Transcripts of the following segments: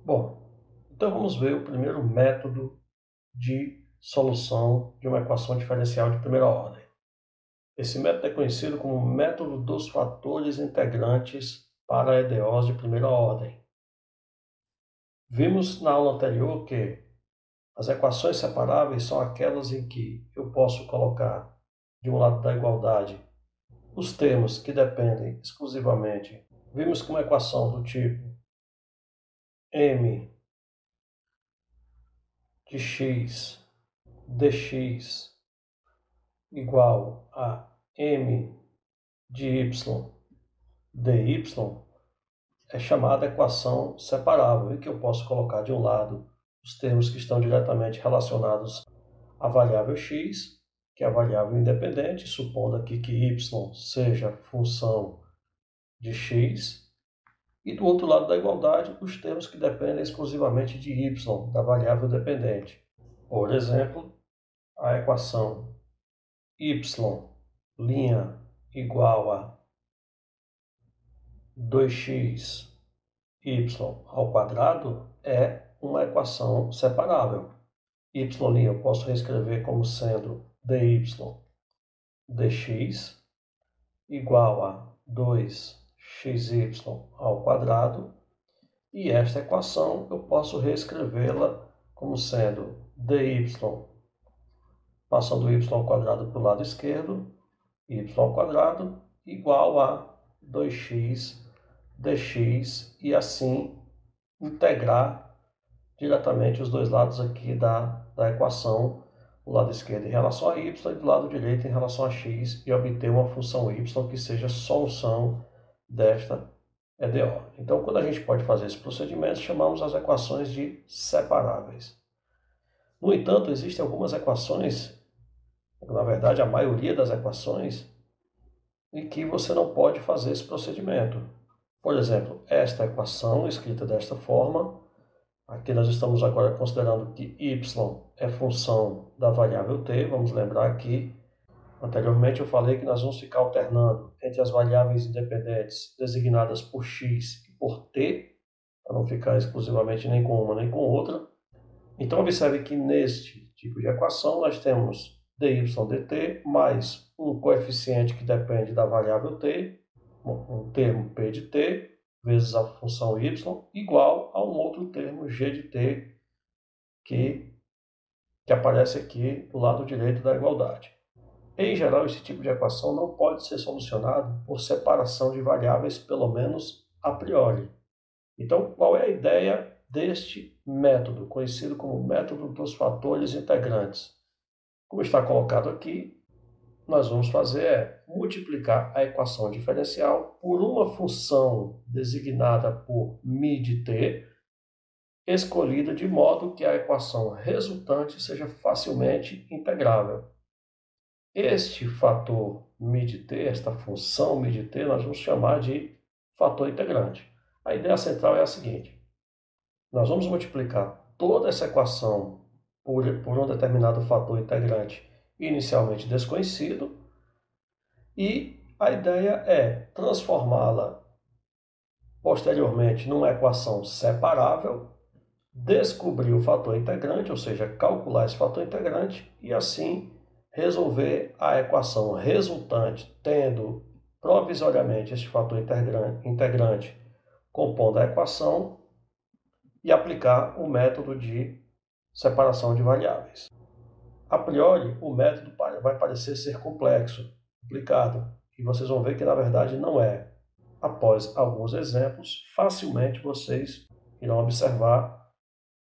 Bom, então vamos ver o primeiro método de solução de uma equação diferencial de primeira ordem. Esse método é conhecido como método dos fatores integrantes para EDOs de primeira ordem. Vimos na aula anterior que as equações separáveis são aquelas em que eu posso colocar de um lado da igualdade os termos que dependem exclusivamente. Vimos que uma equação do tipo m de x dx igual a m de y dy é chamada equação separável, e que eu posso colocar de um lado os termos que estão diretamente relacionados à variável x, que é a variável independente, supondo aqui que y seja função de x, e do outro lado da igualdade, os termos que dependem exclusivamente de y, da variável dependente. Por exemplo, a equação y' igual a 2x y ao quadrado é uma equação separável. Y' eu posso reescrever como sendo dy dx igual a 2xy ao quadrado, e esta equação eu posso reescrevê-la como sendo dy, passando o y ao quadrado para o lado esquerdo, y ao quadrado igual a 2x dx, e assim integrar diretamente os dois lados aqui da equação, o lado esquerdo em relação a y e do lado direito em relação a x, e obter uma função y que seja solução desta EDO. Então, quando a gente pode fazer esse procedimento, chamamos as equações de separáveis. No entanto, existem algumas equações, na verdade a maioria das equações, em que você não pode fazer esse procedimento. Por exemplo, esta equação escrita desta forma, aqui nós estamos agora considerando que y é função da variável t. Vamos lembrar que anteriormente eu falei que nós vamos ficar alternando entre as variáveis independentes designadas por x e por t, para não ficar exclusivamente nem com uma nem com outra. Então observe que neste tipo de equação nós temos dy dt mais um coeficiente que depende da variável t, um termo p de t, vezes a função y, igual a um outro termo g de t, que aparece aqui do lado direito da igualdade. Em geral, esse tipo de equação não pode ser solucionado por separação de variáveis, pelo menos a priori. Então, qual é a ideia deste método, conhecido como método dos fatores integrantes? Como está colocado aqui, nós vamos fazer é multiplicar a equação diferencial por uma função designada por μ de t, escolhida de modo que a equação resultante seja facilmente integrável. Este fator μ de t, esta função μ de t, nós vamos chamar de fator integrante. A ideia central é a seguinte: nós vamos multiplicar toda essa equação por um determinado fator integrante inicialmente desconhecido, e a ideia é transformá-la posteriormente numa equação separável, descobrir o fator integrante, ou seja, calcular esse fator integrante, e assim resolver a equação resultante, tendo provisoriamente este fator integrante compondo a equação, e aplicar o método de separação de variáveis. A priori, o método vai parecer ser complexo, complicado, e vocês vão ver que na verdade não é. Após alguns exemplos, facilmente vocês irão observar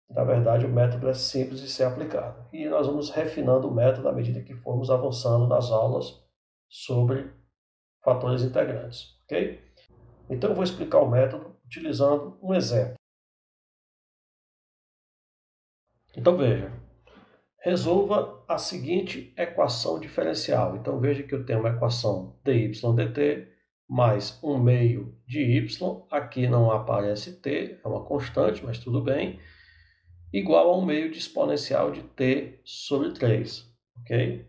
que na verdade o método é simples de ser aplicado. E nós vamos refinando o método à medida que formos avançando nas aulas sobre fatores integrantes, ok? Então eu vou explicar o método utilizando um exemplo. Então veja, resolva a seguinte equação diferencial. Então veja que eu tenho uma equação dy dt mais 1 meio de y, aqui não aparece t, é uma constante, mas tudo bem, igual a 1 meio de exponencial de t sobre 3, ok?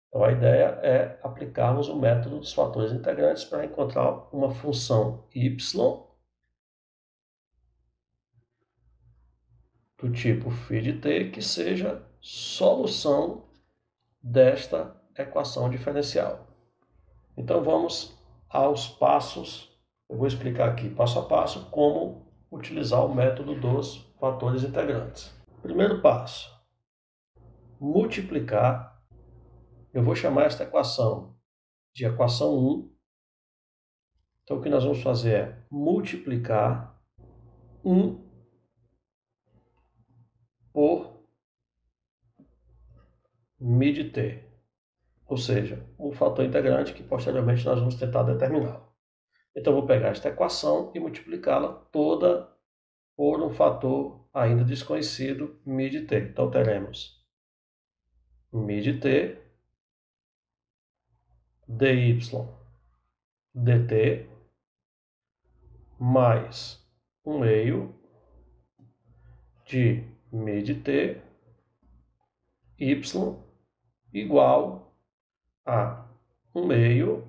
Então a ideia é aplicarmos o método dos fatores integrantes para encontrar uma função y do tipo φ(t) que seja solução desta equação diferencial. Então vamos aos passos. Eu vou explicar aqui passo a passo como utilizar o método dos fatores integrantes. Primeiro passo, multiplicar. Eu vou chamar esta equação de equação 1. Então o que nós vamos fazer é multiplicar 1 por μ(t), ou seja, o fator integrante que posteriormente nós vamos tentar determinar. Então eu vou pegar esta equação e multiplicá-la toda por um fator ainda desconhecido, μ(t). Então teremos μ(t), dy dt mais 1/2 de μ(t) y igual a 1/2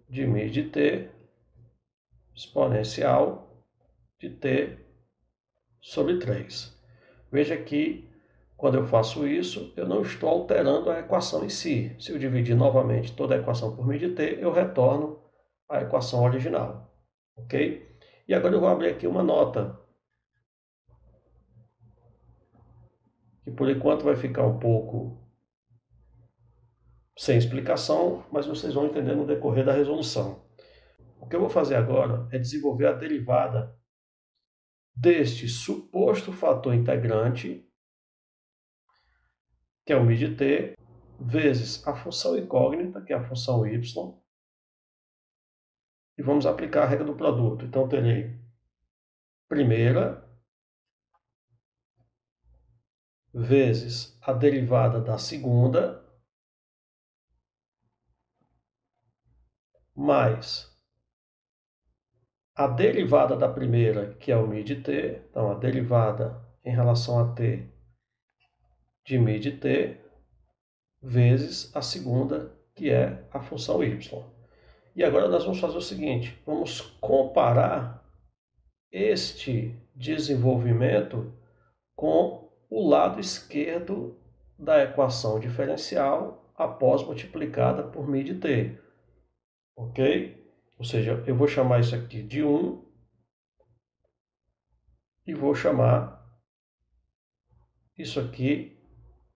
de μ(t) exponencial de t sobre 3. Veja que quando eu faço isso, eu não estou alterando a equação em si. Se eu dividir novamente toda a equação por μ(t), eu retorno à equação original. Ok? E agora eu vou abrir aqui uma nota, que por enquanto vai ficar um pouco sem explicação, mas vocês vão entender no decorrer da resolução. O que eu vou fazer agora é desenvolver a derivada deste suposto fator integrante, que é o μ(t), vezes a função incógnita, que é a função y, e vamos aplicar a regra do produto. Então terei primeira vezes a derivada da segunda, mais a derivada da primeira, que é o μ(t), então a derivada em relação a t de μ(t), vezes a segunda, que é a função y. E agora nós vamos fazer o seguinte, vamos comparar este desenvolvimento com o lado esquerdo da equação diferencial após multiplicada por μ(t). Ok? Ou seja, eu vou chamar isso aqui de 1 e vou chamar isso aqui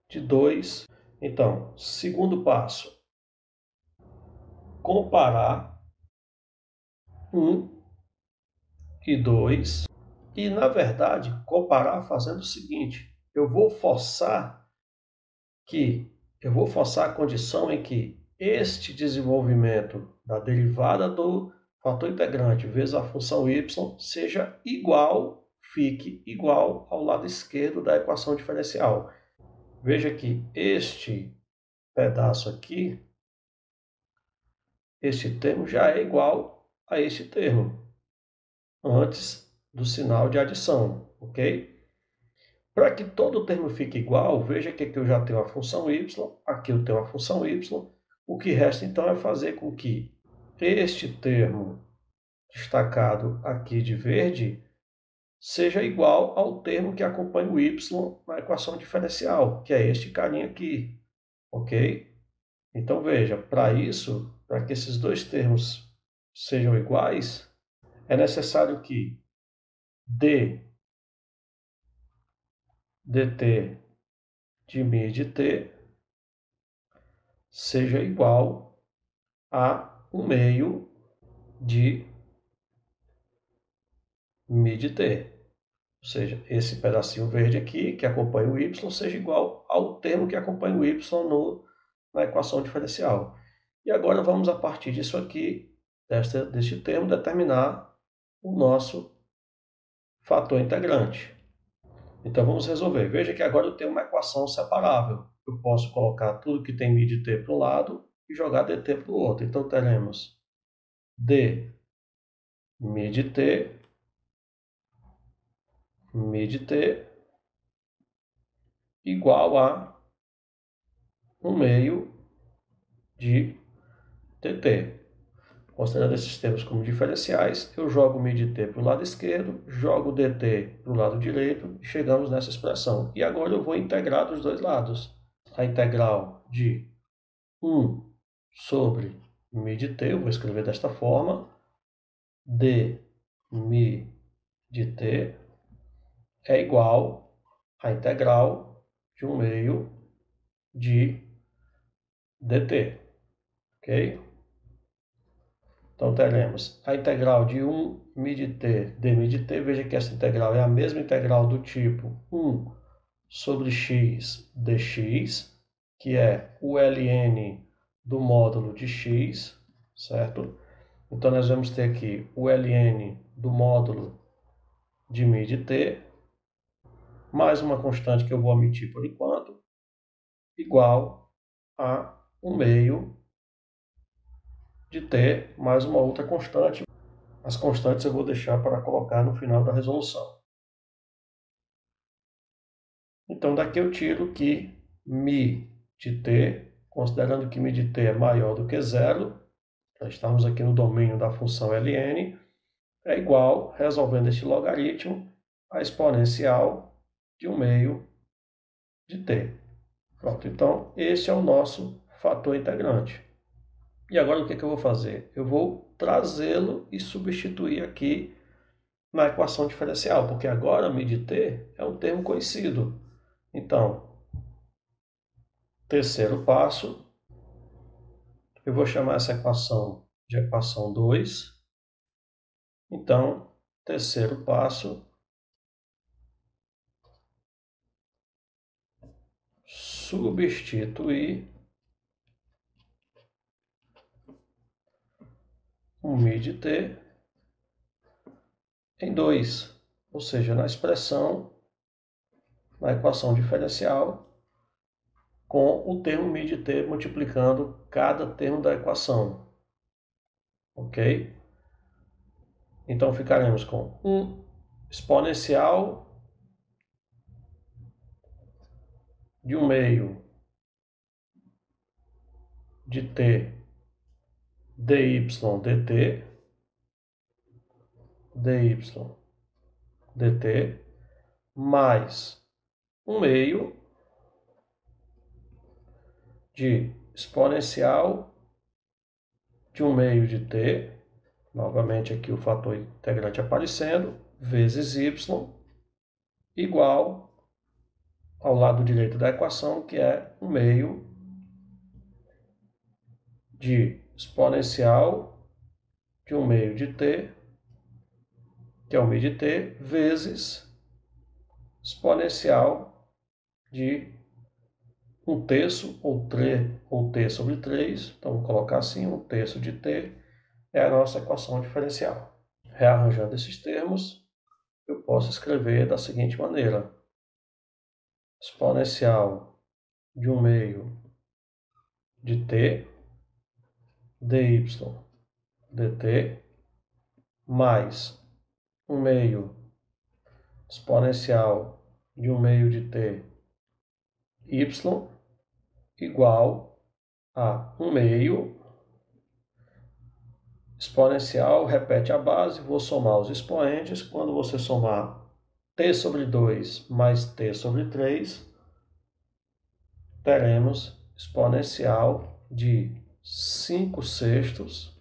de 2. Então, segundo passo, comparar 1 e 2. E, na verdade, comparar fazendo o seguinte, eu vou forçar a condição em que este desenvolvimento da derivada do fator integrante vezes a função y seja igual, fique igual ao lado esquerdo da equação diferencial. Veja que este pedaço aqui, este termo já é igual a este termo, antes do sinal de adição, ok? Para que todo o termo fique igual, veja que aqui eu já tenho a função y, aqui eu tenho a função y, o que resta então é fazer com que este termo destacado aqui de verde seja igual ao termo que acompanha o y na equação diferencial, que é este carinha aqui, ok? Então veja, para isso, para que esses dois termos sejam iguais, é necessário que dt de μ(t) seja igual a 1/2 de μ(t). Ou seja, esse pedacinho verde aqui, que acompanha o y, seja igual ao termo que acompanha o y na equação diferencial. E agora vamos, a partir disso aqui, deste termo, determinar o nosso fator integrante. Então vamos resolver. Veja que agora eu tenho uma equação separável. Eu posso colocar tudo que tem μ(t) para um lado e jogar dt para o outro. Então teremos d μ(t) igual a 1/2 de dt. Considerando esses termos como diferenciais, eu jogo μ/t para o lado esquerdo, jogo dt para o lado direito e chegamos nessa expressão. E agora eu vou integrar dos dois lados. A integral de 1 sobre μ/t, eu vou escrever desta forma, d μ/t é igual à integral de 1/2 de dt, ok? Então, teremos a integral de 1 μ/t dμ/t. Veja que essa integral é a mesma integral do tipo 1 sobre x dx, que é o ln do módulo de x, certo? Então, nós vamos ter aqui o ln do módulo de μ/t, mais uma constante que eu vou omitir por enquanto, igual a 1/2 de t mais uma outra constante. As constantes eu vou deixar para colocar no final da resolução. Então, daqui eu tiro que μ/t, considerando que μ/t é maior do que zero, já estamos aqui no domínio da função ln, é igual, resolvendo este logaritmo, a exponencial de 1/2 de t. Pronto, então esse é o nosso fator integrante. E agora o que eu vou fazer? Eu vou trazê-lo e substituir aqui na equação diferencial, porque agora μ/t é um termo conhecido. Então, terceiro passo, eu vou chamar essa equação de equação 2. Então, terceiro passo, substituir o μ/t em 2, ou seja, na expressão, na equação diferencial, com o termo μ/t multiplicando cada termo da equação. Ok? Então, ficaremos com 1 exponencial de 1/2 de t dy dt mais 1/2 de exponencial de 1/2 de t, novamente aqui o fator integrante aparecendo, vezes y, igual ao lado direito da equação, que é 1/2 de exponencial de 1/2 de t, que é o μ/t, vezes exponencial de 1/3 ou t sobre 3, então vou colocar assim, 1/3 de t, é a nossa equação diferencial. Rearranjando esses termos, eu posso escrever da seguinte maneira: exponencial de 1/2 de t dy dt mais 1/2 exponencial de 1/2 de t y igual a 1/2 exponencial, repete a base, vou somar os expoentes. Quando você somar t sobre 2 mais t sobre 3, teremos exponencial de 5/6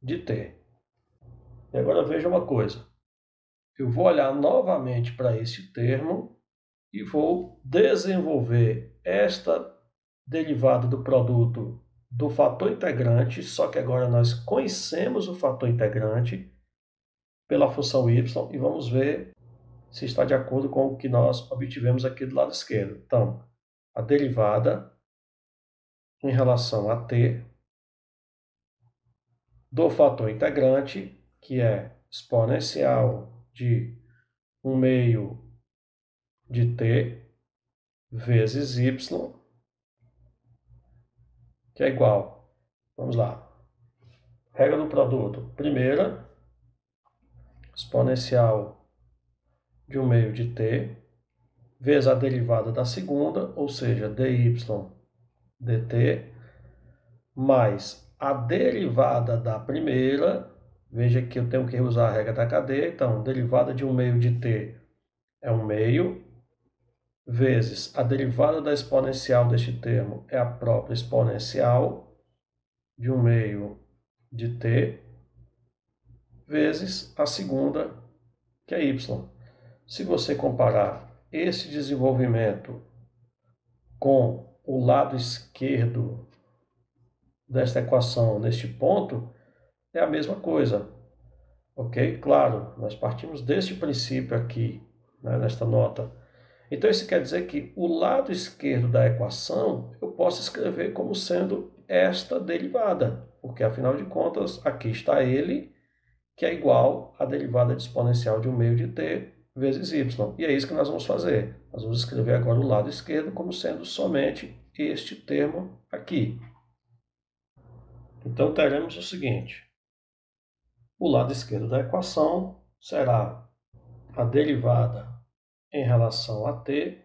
de t. E agora veja uma coisa. Eu vou olhar novamente para esse termo e vou desenvolver esta derivada do produto do fator integrante, só que agora nós conhecemos o fator integrante pela função y e vamos ver se está de acordo com o que nós obtivemos aqui do lado esquerdo. Então, a derivada em relação a t do fator integrante, que é exponencial de 1/2 de t vezes y, que é igual, vamos lá, regra do produto, primeira, exponencial de 1/2 de t, vezes a derivada da segunda, ou seja, dy dt, mais a derivada da primeira, veja que eu tenho que usar a regra da cadeia, então, derivada de 1/2 de t é 1/2, vezes a derivada da exponencial deste termo é a própria exponencial de 1/2 de t, vezes a segunda, que é y. Se você comparar esse desenvolvimento com o lado esquerdo desta equação neste ponto, é a mesma coisa, ok? Claro, nós partimos deste princípio aqui, né, nesta nota. Então, isso quer dizer que o lado esquerdo da equação eu posso escrever como sendo esta derivada, porque, afinal de contas, aqui está ele, que é igual à derivada de exponencial de 1/2 de t vezes y. E é isso que nós vamos fazer. Nós vamos escrever agora o lado esquerdo como sendo somente este termo aqui. Então, teremos o seguinte. O lado esquerdo da equação será a derivada em relação a t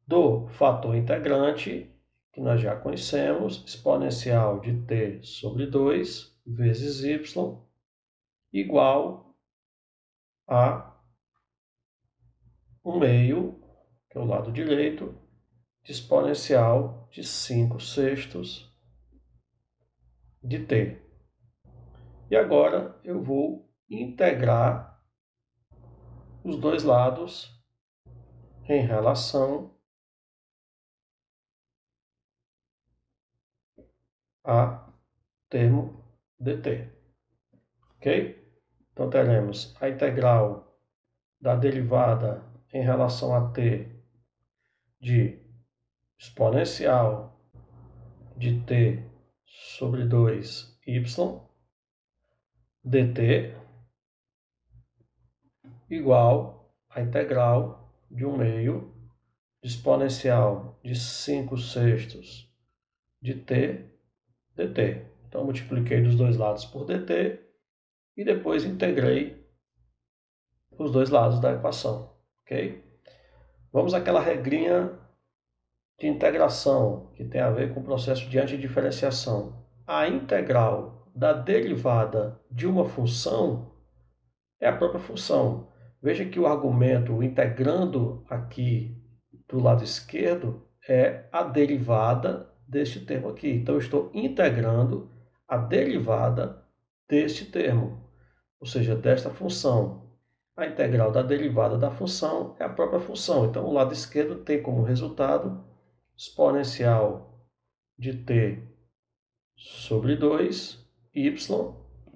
do fator integrante, que nós já conhecemos, exponencial de t sobre 2 vezes y, igual a 1/2, que é o lado direito, de exponencial de 5/6 de t. E agora eu vou integrar os dois lados em relação a termo dt. Ok? Então teremos a integral da derivada em relação a t de exponencial de t sobre 2y dt igual a integral de 1/2 de exponencial de 5/6 de t dt. Então, multipliquei dos dois lados por dt e depois integrei os dois lados da equação, ok? Vamos àquela regrinha de integração, que tem a ver com o processo de antidiferenciação. A integral da derivada de uma função é a própria função. Veja que o argumento integrando aqui do lado esquerdo é a derivada deste termo aqui. Então, eu estou integrando a derivada deste termo, ou seja, desta função. A integral da derivada da função é a própria função. Então, o lado esquerdo tem como resultado exponencial de t sobre 2y,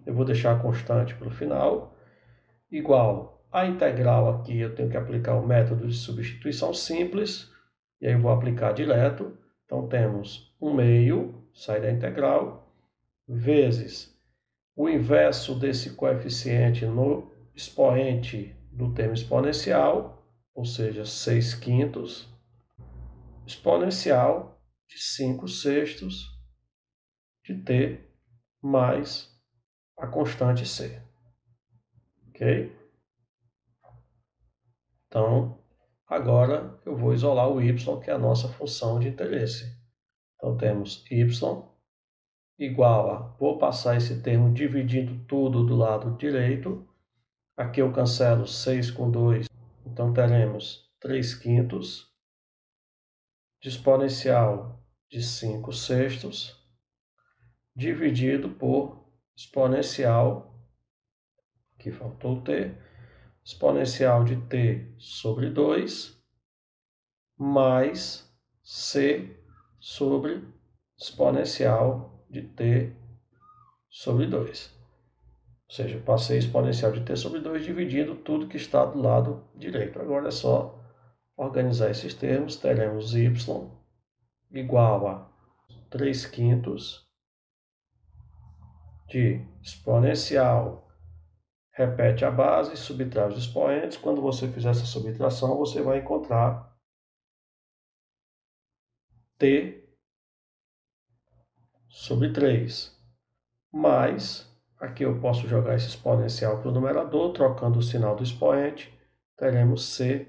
eu vou deixar a constante para o final, igual a integral aqui, eu tenho que aplicar o método de substituição simples, e aí eu vou aplicar direto. Então, temos 1/2, sai da integral, vezes o inverso desse coeficiente no expoente do termo exponencial, ou seja, 6/5, exponencial de 5/6 de t mais a constante c. Ok? Então, agora eu vou isolar o y, que é a nossa função de interesse. Então, temos y igual a, vou passar esse termo dividindo tudo do lado direito. Aqui eu cancelo 6 com 2, então teremos 3/5 de exponencial de 5/6 dividido por exponencial, que faltou o t, exponencial de t sobre 2 mais c sobre exponencial de t sobre 2. Ou seja, passei exponencial de t sobre 2 dividindo tudo que está do lado direito. Agora é só organizar esses termos. Teremos y igual a 3/5 de exponencial, repete a base, subtrai os expoentes. Quando você fizer essa subtração, você vai encontrar t sobre 3, mais, aqui eu posso jogar esse exponencial para o numerador, trocando o sinal do expoente, teremos c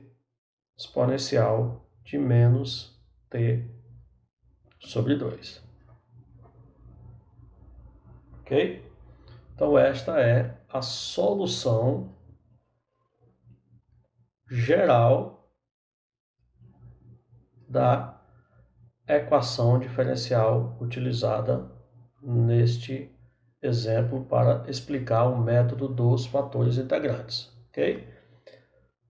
exponencial de menos t sobre 2. ok? Então esta é a solução geral da equação diferencial utilizada neste exemplo para explicar o método dos fatores integrantes, ok?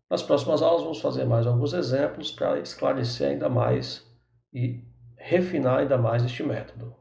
Nas próximas aulas vamos fazer mais alguns exemplos para esclarecer ainda mais e refinar ainda mais este método.